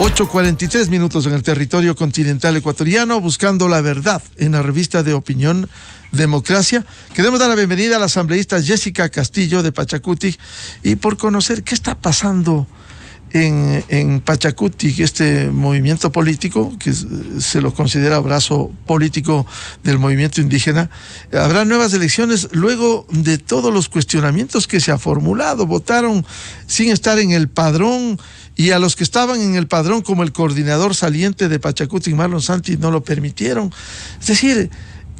8:43 en el territorio continental ecuatoriano, buscando la verdad en la revista de opinión Democracia. Queremos dar la bienvenida a la asambleísta Jessica Castillo de Pachacutic y por conocer qué está pasando en Pachacutic, este movimiento político que se lo considera brazo político del movimiento indígena. Habrá nuevas elecciones luego de todos los cuestionamientos que se ha formulado. Votaron sin estar en el padrón, y a los que estaban en el padrón, como el coordinador saliente de Pachacutic, Marlon Santi, no lo permitieron. Es decir,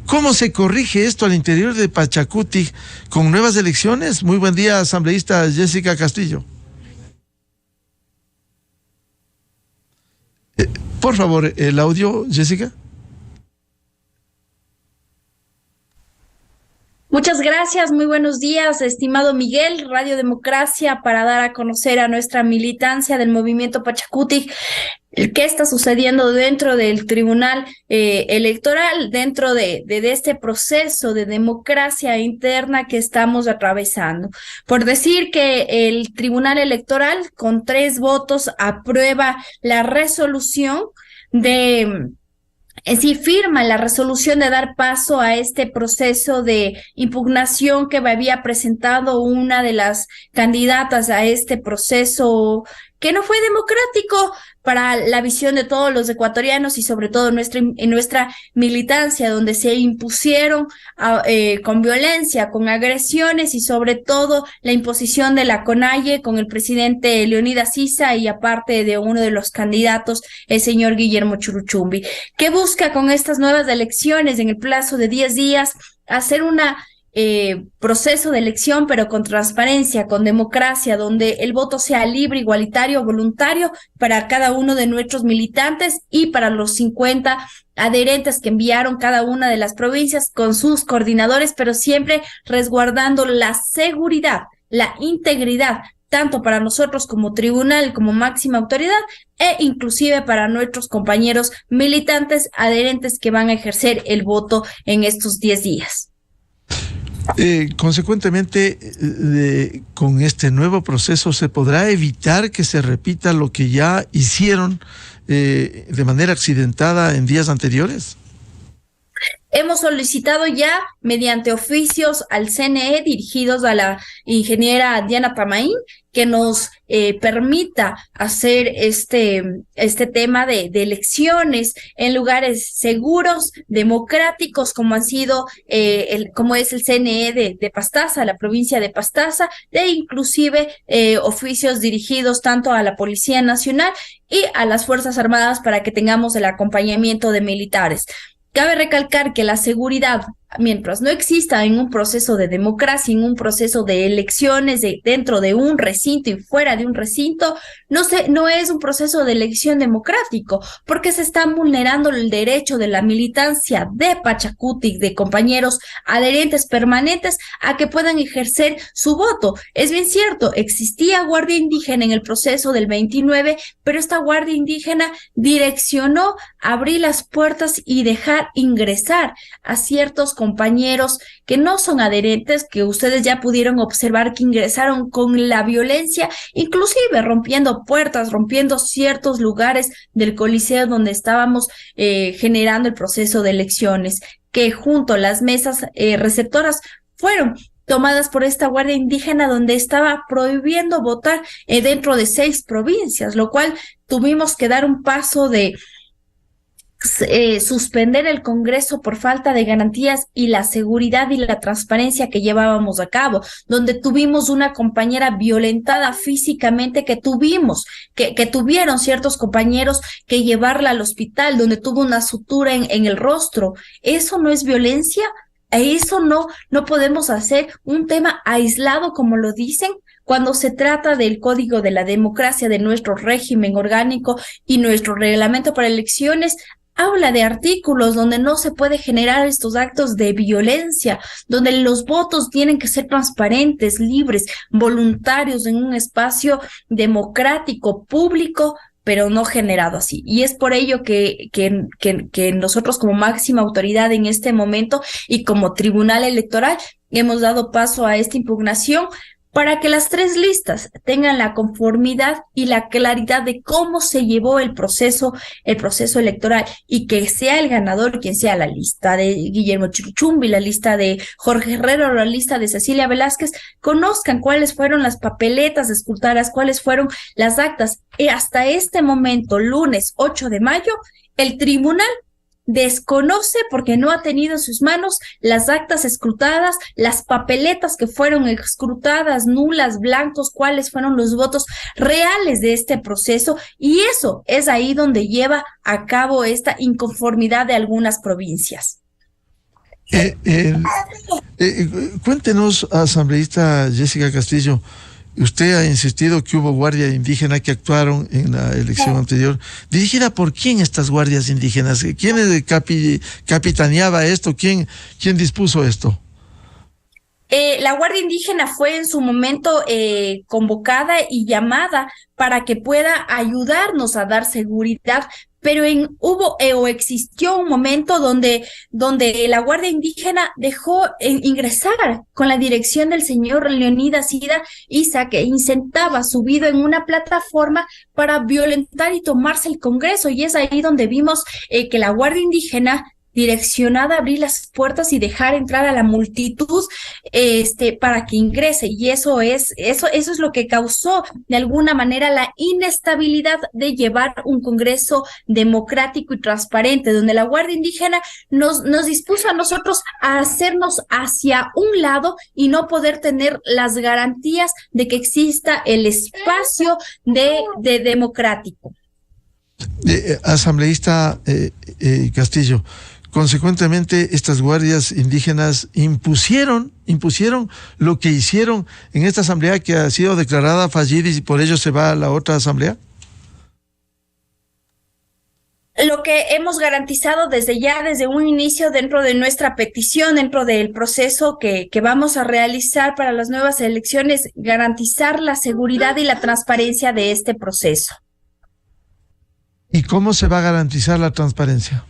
¿cómo se corrige esto al interior de Pachacutic con nuevas elecciones? Muy buen día, asambleísta Jessica Castillo. Por favor, el audio, Jessica. Muchas gracias, muy buenos días, estimado Miguel. Radio Democracia, para dar a conocer a nuestra militancia del movimiento Pachacutic qué está sucediendo dentro del Tribunal Electoral, dentro de este proceso de democracia interna que estamos atravesando. Por decir que el Tribunal Electoral, con 3 votos, aprueba la resolución firma la resolución de dar paso a este proceso de impugnación que había presentado una de las candidatas a este proceso que no fue democrático para la visión de todos los ecuatorianos y sobre todo en nuestra militancia, donde se impusieron con violencia, con agresiones y sobre todo la imposición de la CONAIE con el presidente Leonidas Issa y aparte de uno de los candidatos, el señor Guillermo Churuchumbi. ¿Qué busca con estas nuevas elecciones en el plazo de 10 días? Hacer una proceso de elección, pero con transparencia, con democracia, donde el voto sea libre, igualitario, voluntario para cada uno de nuestros militantes y para los 50 adherentes que enviaron cada una de las provincias con sus coordinadores, pero siempre resguardando la seguridad, la integridad, tanto para nosotros como tribunal, como máxima autoridad, e inclusive para nuestros compañeros militantes adherentes que van a ejercer el voto en estos 10 días. Consecuentemente, con este nuevo proceso, ¿se podrá evitar que se repita lo que ya hicieron de manera accidentada en días anteriores? Hemos solicitado ya mediante oficios al CNE dirigidos a la ingeniera Diana Tamaín que nos permita hacer este tema de elecciones en lugares seguros, democráticos, como han sido como es el CNE de Pastaza, la provincia de Pastaza, de inclusive oficios dirigidos tanto a la Policía Nacional y a las Fuerzas Armadas para que tengamos el acompañamiento de militares. Cabe recalcar que la seguridad, mientras no exista en un proceso de democracia, en un proceso de elecciones dentro de un recinto y fuera de un recinto, no es un proceso de elección democrático, porque se está vulnerando el derecho de la militancia de Pachacutic, de compañeros adherentes permanentes, a que puedan ejercer su voto. Es bien cierto, existía Guardia Indígena en el proceso del 29, pero esta Guardia Indígena direccionó abrir las puertas y dejar ingresar a ciertos compañeros que no son adherentes, que ustedes ya pudieron observar que ingresaron con la violencia, inclusive rompiendo puertas, rompiendo ciertos lugares del coliseo donde estábamos generando el proceso de elecciones, que junto a las mesas receptoras fueron tomadas por esta Guardia Indígena, donde estaba prohibiendo votar dentro de 6 provincias, lo cual tuvimos que dar un paso de suspender el Congreso por falta de garantías y la seguridad y la transparencia que llevábamos a cabo, donde tuvimos una compañera violentada físicamente que tuvieron ciertos compañeros que llevarla al hospital, donde tuvo una sutura en el rostro. ¿Eso no es violencia? ¿Eso no podemos hacer un tema aislado como lo dicen? Cuando se trata del Código de la Democracia, de nuestro régimen orgánico y nuestro reglamento para elecciones, habla de artículos donde no se puede generar estos actos de violencia, donde los votos tienen que ser transparentes, libres, voluntarios, en un espacio democrático, público, pero no generado así. Y es por ello que nosotros como máxima autoridad en este momento y como Tribunal Electoral hemos dado paso a esta impugnación para que las tres listas tengan la conformidad y la claridad de cómo se llevó el proceso electoral, y que sea el ganador quien sea, la lista de Guillermo Churuchumbi, la lista de Jorge Herrera o la lista de Cecilia Velázquez, conozcan cuáles fueron las papeletas escrutadas, cuáles fueron las actas. Y hasta este momento, lunes 8 de mayo, el tribunal desconoce, porque no ha tenido en sus manos las actas escrutadas, las papeletas que fueron escrutadas, nulas, blancos, cuáles fueron los votos reales de este proceso, y eso es ahí donde lleva a cabo esta inconformidad de algunas provincias. Cuéntenos, asambleísta Jessica Castillo, usted ha insistido que hubo guardia indígena que actuaron en la elección anterior. ¿Dirigida por quién estas guardias indígenas? ¿Quién capitaneaba esto? ¿Quién dispuso esto? La Guardia Indígena fue en su momento convocada y llamada para que pueda ayudarnos a dar seguridad, pero hubo o existió un momento donde la Guardia Indígena dejó ingresar con la dirección del señor Leonidas Issa, que intentaba, subido en una plataforma, para violentar y tomarse el Congreso, y es ahí donde vimos que la Guardia Indígena, direccionada a abrir las puertas y dejar entrar a la multitud para que ingrese, y eso es lo que causó de alguna manera la inestabilidad de llevar un Congreso democrático y transparente, donde la Guardia Indígena nos dispuso a nosotros a hacernos hacia un lado y no poder tener las garantías de que exista el espacio de democrático. Asambleísta Castillo, consecuentemente, estas guardias indígenas impusieron lo que hicieron en esta asamblea, que ha sido declarada fallida, y por ello se va a la otra asamblea. Lo que hemos garantizado desde un inicio, dentro de nuestra petición, dentro del proceso que vamos a realizar para las nuevas elecciones, garantizar la seguridad y la transparencia de este proceso. ¿Y cómo se va a garantizar la transparencia?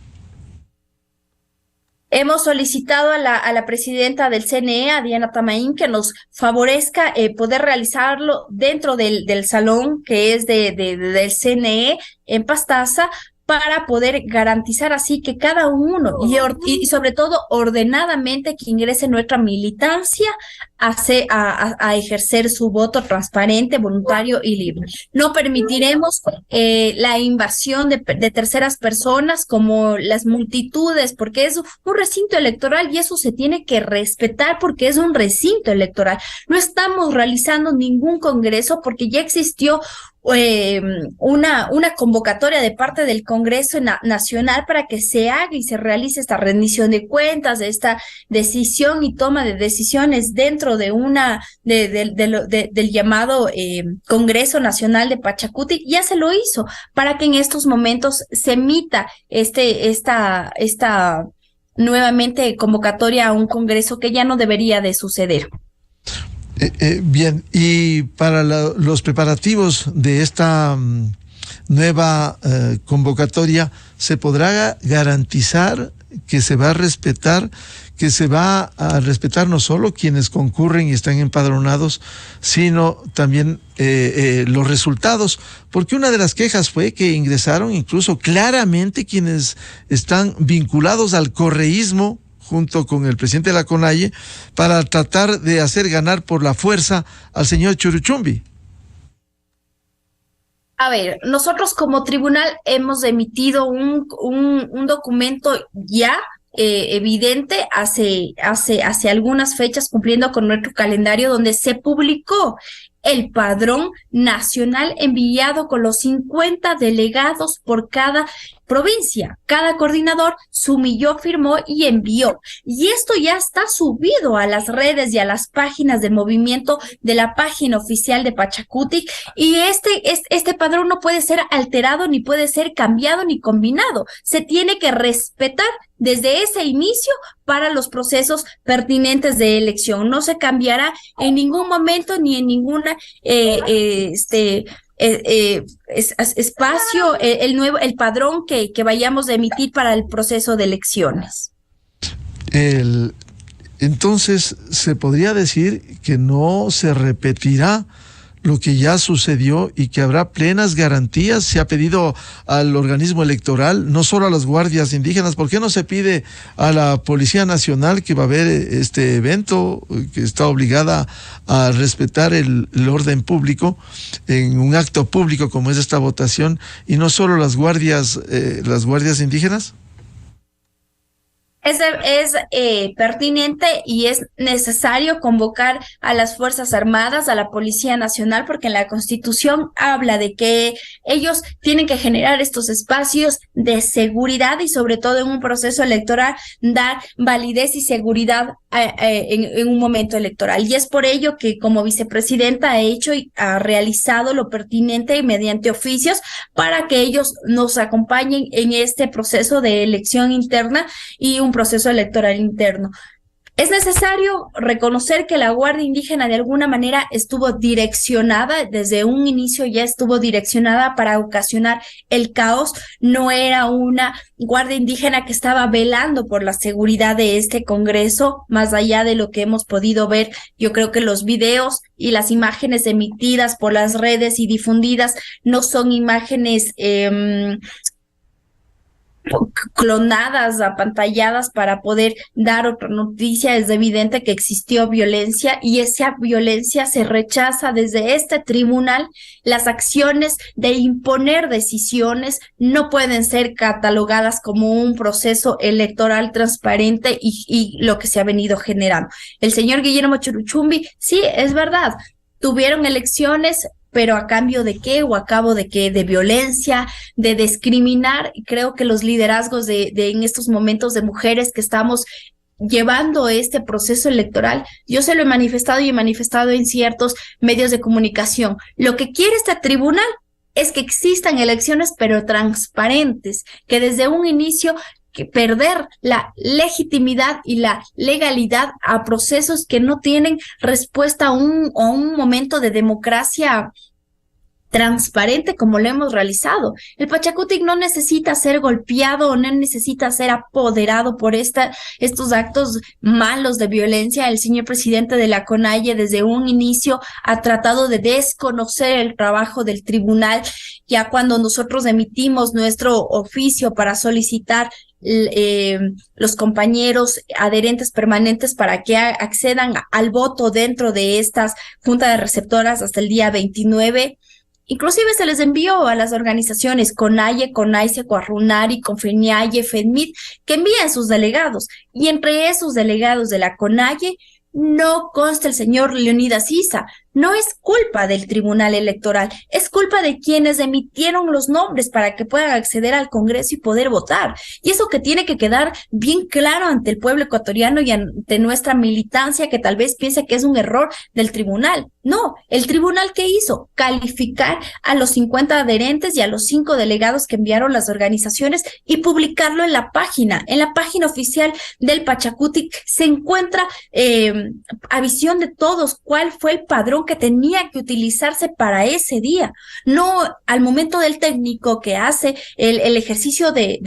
Hemos solicitado a la presidenta del CNE, a Diana Tamain, que nos favorezca poder realizarlo dentro del salón que es del CNE en Pastaza, para poder garantizar así que cada uno, y sobre todo ordenadamente, que ingrese nuestra militancia a ejercer su voto transparente, voluntario y libre. No permitiremos la invasión de terceras personas, como las multitudes, porque es un recinto electoral y eso se tiene que respetar, porque es un recinto electoral. No estamos realizando ningún congreso, porque ya existió una convocatoria de parte del Congreso Nacional para que se haga y se realice esta rendición de cuentas, de esta decisión y toma de decisiones dentro de del llamado Congreso Nacional de Pachacutic. Ya se lo hizo, para que en estos momentos se emita esta nuevamente convocatoria a un Congreso que ya no debería de suceder. Bien, y para los preparativos de esta nueva convocatoria, ¿se podrá garantizar que se va a respetar, no solo quienes concurren y están empadronados, sino también los resultados? Porque una de las quejas fue que ingresaron incluso claramente quienes están vinculados al correísmo, junto con el presidente de la CONAIE, para tratar de hacer ganar por la fuerza al señor Churuchumbi. A ver, nosotros como tribunal hemos emitido un documento ya evidente hace algunas fechas, cumpliendo con nuestro calendario, donde se publicó el padrón nacional enviado con los 50 delegados por cada provincia. Cada coordinador sumilló, firmó y envió. Y esto ya está subido a las redes y a las páginas del movimiento de la página oficial de Pachacutic. Y este padrón no puede ser alterado, ni puede ser cambiado, ni combinado. Se tiene que respetar desde ese inicio para los procesos pertinentes de elección. No se cambiará en ningún momento ni en ninguna espacio el padrón que vayamos a emitir para el proceso de elecciones. entonces se podría decir que no se repetirá lo que ya sucedió y que habrá plenas garantías. Se ha pedido al organismo electoral, no solo a las guardias indígenas. ¿Por qué no se pide a la Policía Nacional, que va a ver este evento, que está obligada a respetar el orden público en un acto público como es esta votación, y no solo las guardias indígenas? Es pertinente y es necesario convocar a las Fuerzas Armadas, a la Policía Nacional, porque en la Constitución habla de que ellos tienen que generar estos espacios de seguridad y sobre todo en un proceso electoral dar validez y seguridad en un momento electoral. Y es por ello que como vicepresidenta ha hecho y ha realizado lo pertinente mediante oficios para que ellos nos acompañen en este proceso de elección interna y un proceso electoral interno. Es necesario reconocer que la Guardia Indígena de alguna manera estuvo direccionada, desde un inicio ya estuvo direccionada para ocasionar el caos. No era una Guardia Indígena que estaba velando por la seguridad de este Congreso, más allá de lo que hemos podido ver. Yo creo que los videos y las imágenes emitidas por las redes y difundidas no son imágenes clonadas, apantalladas para poder dar otra noticia. Es evidente que existió violencia y esa violencia se rechaza desde este tribunal. Las acciones de imponer decisiones no pueden ser catalogadas como un proceso electoral transparente y lo que se ha venido generando. El señor Guillermo Churuchumbi, sí, es verdad, tuvieron elecciones, pero ¿a cambio de qué? ¿O a cabo de qué? De violencia, de discriminar. Y creo que los liderazgos de en estos momentos de mujeres que estamos llevando este proceso electoral, yo se lo he manifestado y he manifestado en ciertos medios de comunicación. Lo que quiere este tribunal es que existan elecciones, pero transparentes, que desde un inicio que perder la legitimidad y la legalidad a procesos que no tienen respuesta a un momento de democracia transparente como lo hemos realizado. El Pachakutik no necesita ser golpeado o no necesita ser apoderado por estos actos malos de violencia. El señor presidente de la CONAIE desde un inicio ha tratado de desconocer el trabajo del tribunal. Ya cuando nosotros emitimos nuestro oficio para solicitar los compañeros adherentes permanentes para que accedan al voto dentro de estas juntas de receptoras hasta el día 29, inclusive se les envió a las organizaciones CONAIE, CONAICE, COARRUNARI, CONFENIAIE, FEDMIT, que envíen sus delegados. Y entre esos delegados de la CONAIE no consta el señor Leonidas Issa. No es culpa del Tribunal Electoral, es culpa de quienes emitieron los nombres para que puedan acceder al Congreso y poder votar. Y eso que tiene que quedar bien claro ante el pueblo ecuatoriano y ante nuestra militancia que tal vez piense que es un error del tribunal. No, el tribunal ¿qué hizo? Calificar a los 50 adherentes y a los 5 delegados que enviaron las organizaciones y publicarlo en la página oficial del Pachakutik. Se encuentra a visión de todos cuál fue el padrón que tenía que utilizarse para ese día, no al momento del técnico que hace el ejercicio de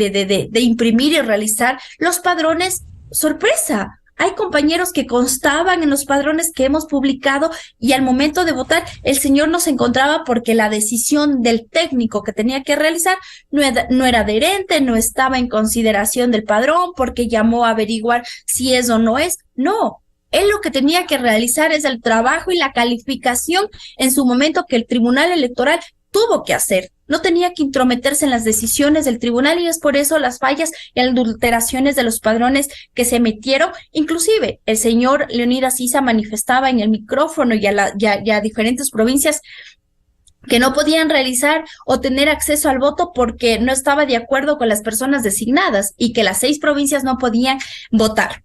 imprimir y realizar los padrones. Sorpresa, hay compañeros que constaban en los padrones que hemos publicado y al momento de votar el señor no se encontraba porque la decisión del técnico que tenía que realizar no era adherente, no estaba en consideración del padrón porque llamó a averiguar si es o no es. No. Él lo que tenía que realizar es el trabajo y la calificación en su momento que el Tribunal Electoral tuvo que hacer. No tenía que intrometerse en las decisiones del tribunal y es por eso las fallas y adulteraciones de los padrones que se metieron. Inclusive el señor Leonidas Issa manifestaba en el micrófono y a diferentes provincias que no podían realizar o tener acceso al voto porque no estaba de acuerdo con las personas designadas y que las 6 provincias no podían votar.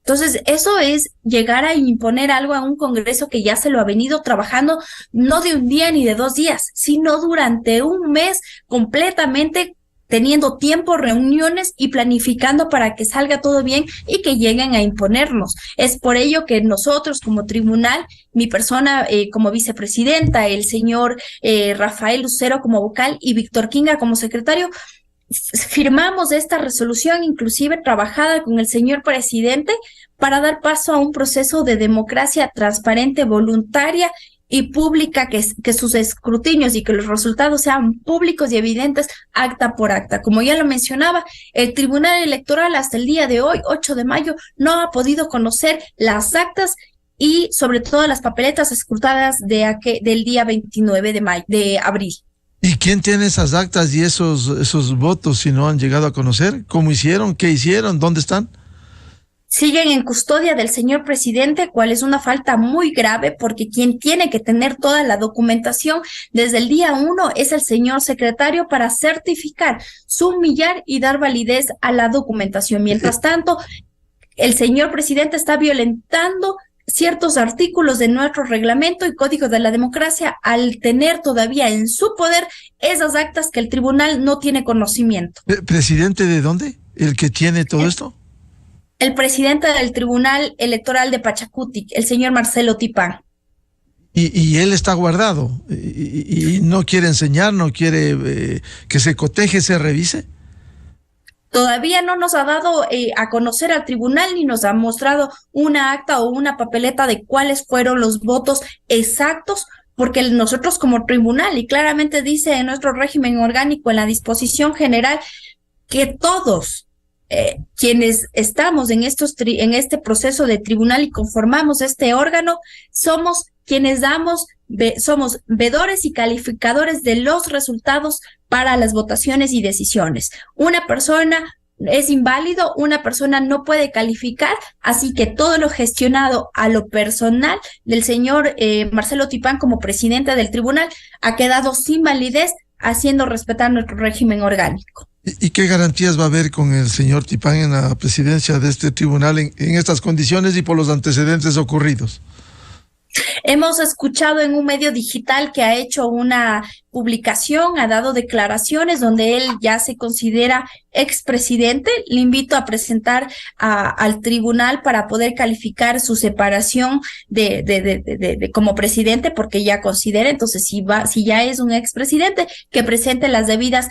Entonces, eso es llegar a imponer algo a un Congreso que ya se lo ha venido trabajando no de un día ni de 2 días, sino durante un mes completamente teniendo tiempo, reuniones y planificando para que salga todo bien y que lleguen a imponernos. Es por ello que nosotros como tribunal, mi persona como vicepresidenta, el señor Rafael Lucero como vocal y Víctor Kinga como secretario, firmamos esta resolución, inclusive trabajada con el señor presidente, para dar paso a un proceso de democracia transparente, voluntaria y pública, que sus escrutinios y que los resultados sean públicos y evidentes acta por acta. Como ya lo mencionaba, el Tribunal Electoral hasta el día de hoy, 8 de mayo, no ha podido conocer las actas y sobre todo las papeletas escrutadas del día 29 de abril. ¿Y quién tiene esas actas y esos votos si no han llegado a conocer? ¿Cómo hicieron? ¿Qué hicieron? ¿Dónde están? Siguen en custodia del señor presidente, cual es una falta muy grave, porque quien tiene que tener toda la documentación desde el día 1 es el señor secretario para certificar, subrayar y dar validez a la documentación. Mientras tanto, el señor presidente está violentando ciertos artículos de nuestro reglamento y código de la democracia al tener todavía en su poder esas actas que el tribunal no tiene conocimiento. ¿Presidente de dónde? ¿El que tiene todo esto? El presidente del Tribunal Electoral de Pachacutic, el señor Marcelo Tipán. Y él está guardado y no quiere enseñar, no quiere que se coteje, se revise. Todavía no nos ha dado a conocer al tribunal ni nos ha mostrado una acta o una papeleta de cuáles fueron los votos exactos, porque nosotros como tribunal, y claramente dice en nuestro régimen orgánico en la disposición general, que todos quienes estamos en este proceso de tribunal y conformamos este órgano, somos quienes somos vedores y calificadores de los resultados para las votaciones y decisiones. Una persona es inválido, una persona no puede calificar, así que todo lo gestionado a lo personal del señor Marcelo Tipán como presidente del tribunal ha quedado sin validez, haciendo respetar nuestro régimen orgánico. ¿Y qué garantías va a haber con el señor Tipán en la presidencia de este tribunal en estas condiciones y por los antecedentes ocurridos? Hemos escuchado en un medio digital que ha hecho una publicación, ha dado declaraciones donde él ya se considera expresidente. Le invito a presentar al tribunal para poder calificar su separación de como presidente, porque ya considera, entonces si ya es un expresidente, que presente las debidas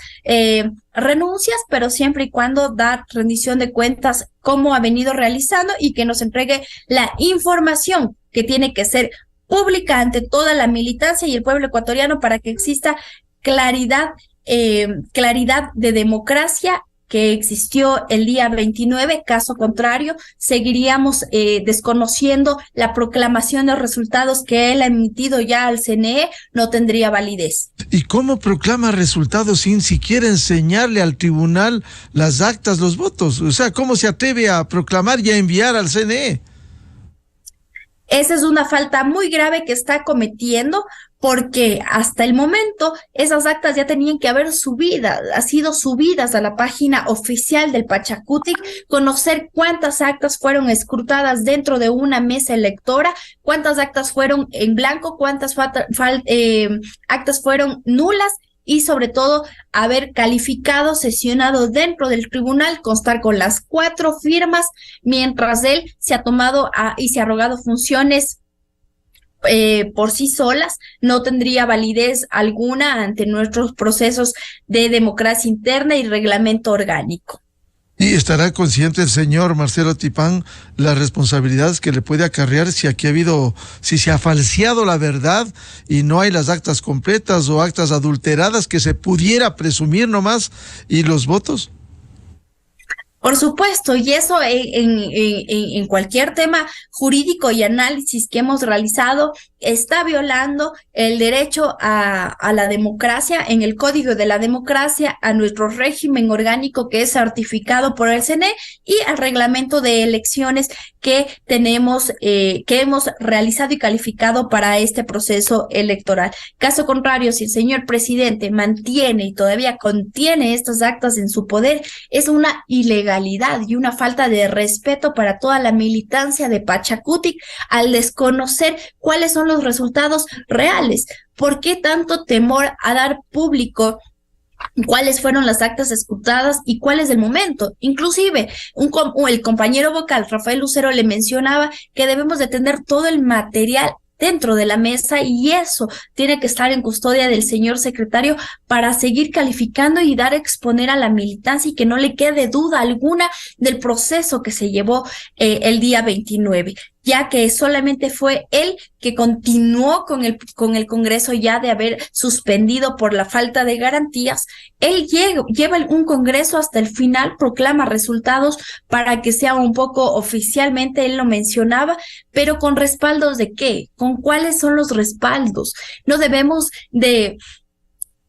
renuncias, pero siempre y cuando da rendición de cuentas como ha venido realizando y que nos entregue la información que tiene que ser pública ante toda la militancia y el pueblo ecuatoriano para que exista claridad de democracia que existió el día 29, caso contrario, seguiríamos desconociendo la proclamación de resultados que él ha emitido ya al CNE, no tendría validez. ¿Y cómo proclama resultados sin siquiera enseñarle al tribunal las actas, los votos? O sea, ¿cómo se atreve a proclamar y a enviar al CNE? Esa es una falta muy grave que está cometiendo, porque hasta el momento esas actas ya tenían que haber sido subidas a la página oficial del Pachacutic, conocer cuántas actas fueron escrutadas dentro de una mesa electora, cuántas actas fueron en blanco, cuántas actas fueron nulas, y sobre todo haber calificado, sesionado dentro del tribunal, constar con las 4 firmas, mientras él se ha tomado y se ha arrogado funciones por sí solas, no tendría validez alguna ante nuestros procesos de democracia interna y reglamento orgánico. ¿Y estará consciente el señor Marcelo Tipán las responsabilidades que le puede acarrear si se ha falseado la verdad y no hay las actas completas o actas adulteradas que se pudiera presumir nomás y los votos? Por supuesto, y eso en cualquier tema jurídico y análisis que hemos realizado está violando el derecho a la democracia, en el Código de la Democracia, a nuestro régimen orgánico que es certificado por el CNE y al reglamento de elecciones que hemos realizado y calificado para este proceso electoral. Caso contrario, si el señor presidente mantiene y todavía contiene estas actas en su poder, es una ilegalidad y una falta de respeto para toda la militancia de Pachacutic al desconocer cuáles son los resultados reales. ¿Por qué tanto temor a dar público cuáles fueron las actas escrutadas y cuál es el momento? Inclusive el compañero vocal Rafael Lucero le mencionaba que debemos de tener todo el material dentro de la mesa, y eso tiene que estar en custodia del señor secretario para seguir calificando y dar a exponer a la militancia y que no le quede duda alguna del proceso que se llevó el día 29, ya que solamente fue él que continuó con el Congreso ya de haber suspendido por la falta de garantías. Él lleva un Congreso hasta el final, proclama resultados para que sea un poco oficialmente, él lo mencionaba, pero con respaldos de ¿qué? ¿Con cuáles son los respaldos? No debemos de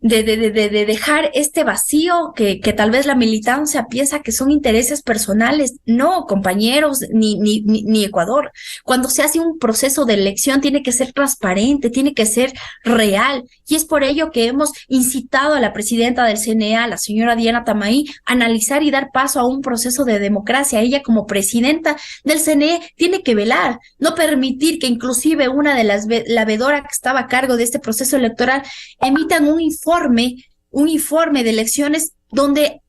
dejar este vacío que tal vez la militancia piensa que son intereses personales. No, compañeros, ni Ecuador. Cuando se hace un proceso de elección tiene que ser transparente, tiene que ser real, y es por ello que hemos incitado a la presidenta del CNE, a la señora Diana Tamaí, a analizar y dar paso a un proceso de democracia. Ella, como presidenta del CNE, tiene que velar, no permitir que inclusive una de la vedora que estaba a cargo de este proceso electoral emitan un informe de elecciones donde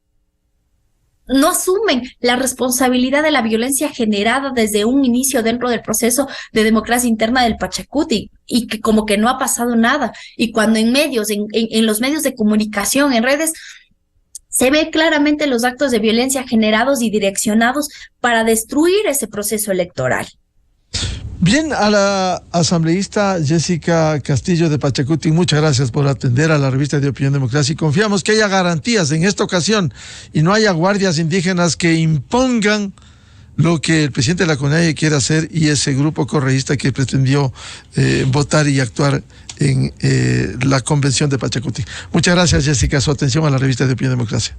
no asumen la responsabilidad de la violencia generada desde un inicio dentro del proceso de democracia interna del Pachacuti, y que como que no ha pasado nada. Y cuando en los medios de comunicación, en redes, se ve claramente los actos de violencia generados y direccionados para destruir ese proceso electoral. Bien, a la asambleísta Jessica Castillo de Pachacuti, muchas gracias por atender a la revista de Opinión Democracia, y confiamos que haya garantías en esta ocasión y no haya guardias indígenas que impongan lo que el presidente de la CONAIE quiere hacer y ese grupo correísta que pretendió votar y actuar en la convención de Pachacuti. Muchas gracias, Jessica, su atención a la revista de Opinión Democracia.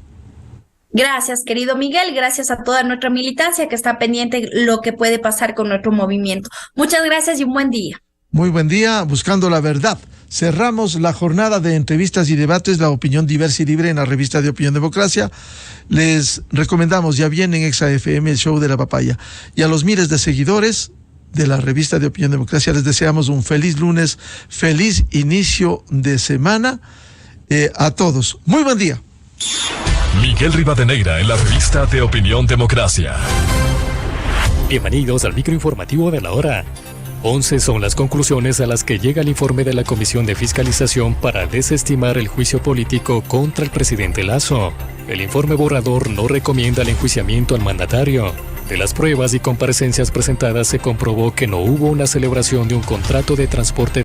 Gracias, querido Miguel, gracias a toda nuestra militancia que está pendiente de lo que puede pasar con nuestro movimiento. Muchas gracias y un buen día. Muy buen día, buscando la verdad. Cerramos la jornada de entrevistas y debates, la opinión diversa y libre en la revista de Opinión Democracia. Les recomendamos, ya viene en Exa FM, el show de la papaya. Y a los miles de seguidores de la revista de Opinión Democracia les deseamos un feliz lunes, feliz inicio de semana a todos. Muy buen día. Miguel Rivadeneira en la revista de Opinión Democracia. Bienvenidos al microinformativo de la hora. 11 son las conclusiones a las que llega el informe de la Comisión de Fiscalización para desestimar el juicio político contra el presidente Lasso. El informe borrador no recomienda el enjuiciamiento al mandatario. De las pruebas y comparecencias presentadas se comprobó que no hubo una celebración de un contrato de transporte